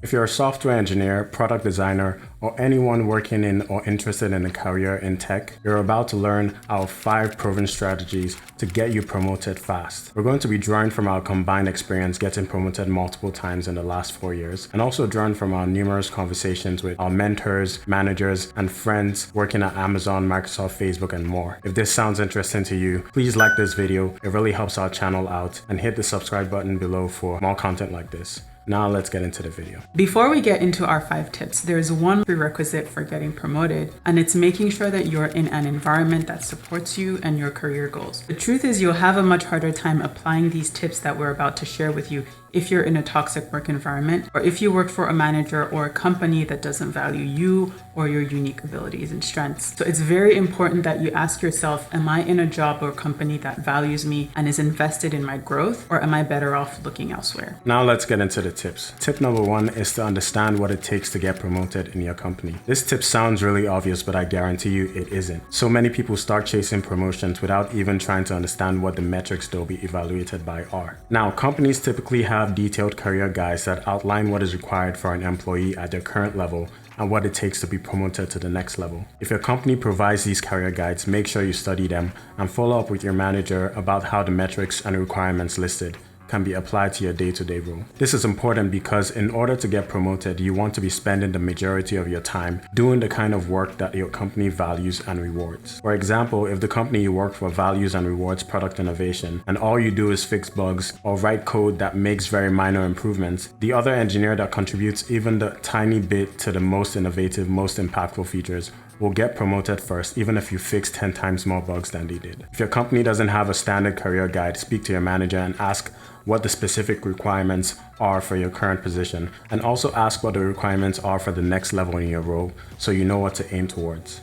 If you're a software engineer, product designer, or anyone working in or interested in a career in tech, you're about to learn our 5 proven strategies to get you promoted fast. We're going to be drawing from our combined experience getting promoted multiple times in the last 4 years, and also drawing from our numerous conversations with our mentors, managers, and friends working at Amazon, Microsoft, Facebook, and more. If this sounds interesting to you, please like this video. It really helps our channel out, and hit the subscribe button below for more content like this. Now let's get into the video. Before we get into our 5 tips, there's one prerequisite for getting promoted, and it's making sure that you're in an environment that supports you and your career goals. The truth is you'll have a much harder time applying these tips that we're about to share with you if you're in a toxic work environment, or if you work for a manager or a company that doesn't value you or your unique abilities and strengths. So it's very important that you ask yourself, am I in a job or company that values me and is invested in my growth, or am I better off looking elsewhere? Now let's get into the tips. Tip number 1 is to understand what it takes to get promoted in your company. This tip sounds really obvious, but I guarantee you it isn't. So many people start chasing promotions without even trying to understand what the metrics they'll be evaluated by are. Now, companies typically have detailed career guides that outline what is required for an employee at their current level and what it takes to be promoted to the next level. If your company provides these career guides, make sure you study them and follow up with your manager about how the metrics and requirements listed can be applied to your day-to-day role. This is important because in order to get promoted, you want to be spending the majority of your time doing the kind of work that your company values and rewards. For example, if the company you work for values and rewards product innovation, and all you do is fix bugs or write code that makes very minor improvements, the other engineer that contributes even the tiny bit to the most innovative, most impactful features will get promoted first, even if you fix 10 times more bugs than they did. If your company doesn't have a standard career guide, speak to your manager and ask what the specific requirements are for your current position, and also ask what the requirements are for the next level in your role so you know what to aim towards.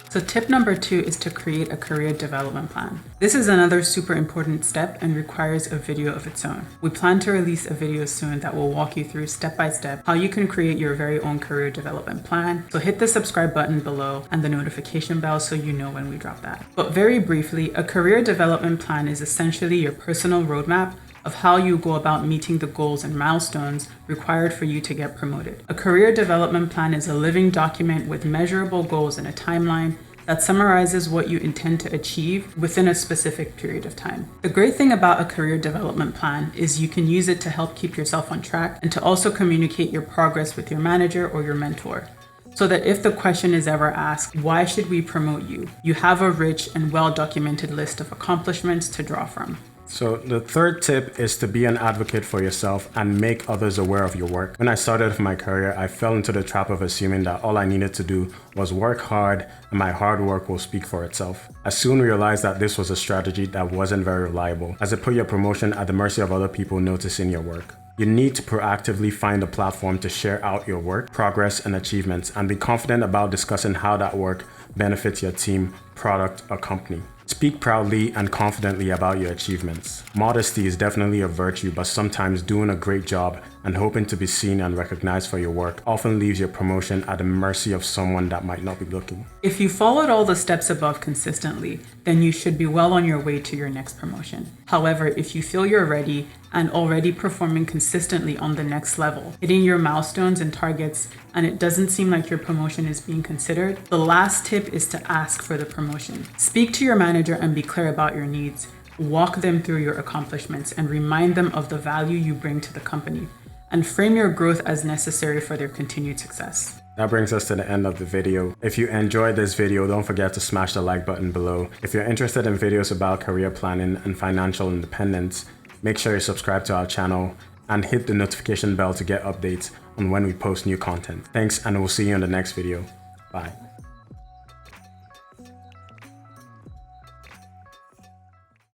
So tip number 2 is to create a career development plan. This is another super important step and requires a video of its own. We plan to release a video soon that will walk you through step by step how you can create your very own career development plan. So hit the subscribe button below and the notification bell so you know when we drop that. But very briefly, a career development plan is essentially your personal roadmap of how you go about meeting the goals and milestones required for you to get promoted. A career development plan is a living document with measurable goals and a timeline that summarizes what you intend to achieve within a specific period of time. The great thing about a career development plan is you can use it to help keep yourself on track and to also communicate your progress with your manager or your mentor, so that if the question is ever asked, why should we promote you? You have a rich and well-documented list of accomplishments to draw from. So the third tip is to be an advocate for yourself and make others aware of your work. When I started my career, I fell into the trap of assuming that all I needed to do was work hard and my hard work will speak for itself. I soon realized that this was a strategy that wasn't very reliable, as it put your promotion at the mercy of other people noticing your work. You need to proactively find a platform to share out your work, progress, and achievements, and be confident about discussing how that work benefits your team, product, or company. Speak proudly and confidently about your achievements. Modesty is definitely a virtue, but sometimes doing a great job and hoping to be seen and recognized for your work often leaves your promotion at the mercy of someone that might not be looking. If you followed all the steps above consistently, then you should be well on your way to your next promotion. However, if you feel you're ready and already performing consistently on the next level, hitting your milestones and targets, and it doesn't seem like your promotion is being considered, the last tip is to ask for the promotion. Speak to your manager and be clear about your needs. Walk them through your accomplishments and remind them of the value you bring to the company, and frame your growth as necessary for their continued success. That brings us to the end of the video. If you enjoyed this video, don't forget to smash the like button below. If you're interested in videos about career planning and financial independence, make sure you subscribe to our channel and hit the notification bell to get updates on when we post new content. Thanks, and we'll see you in the next video. Bye.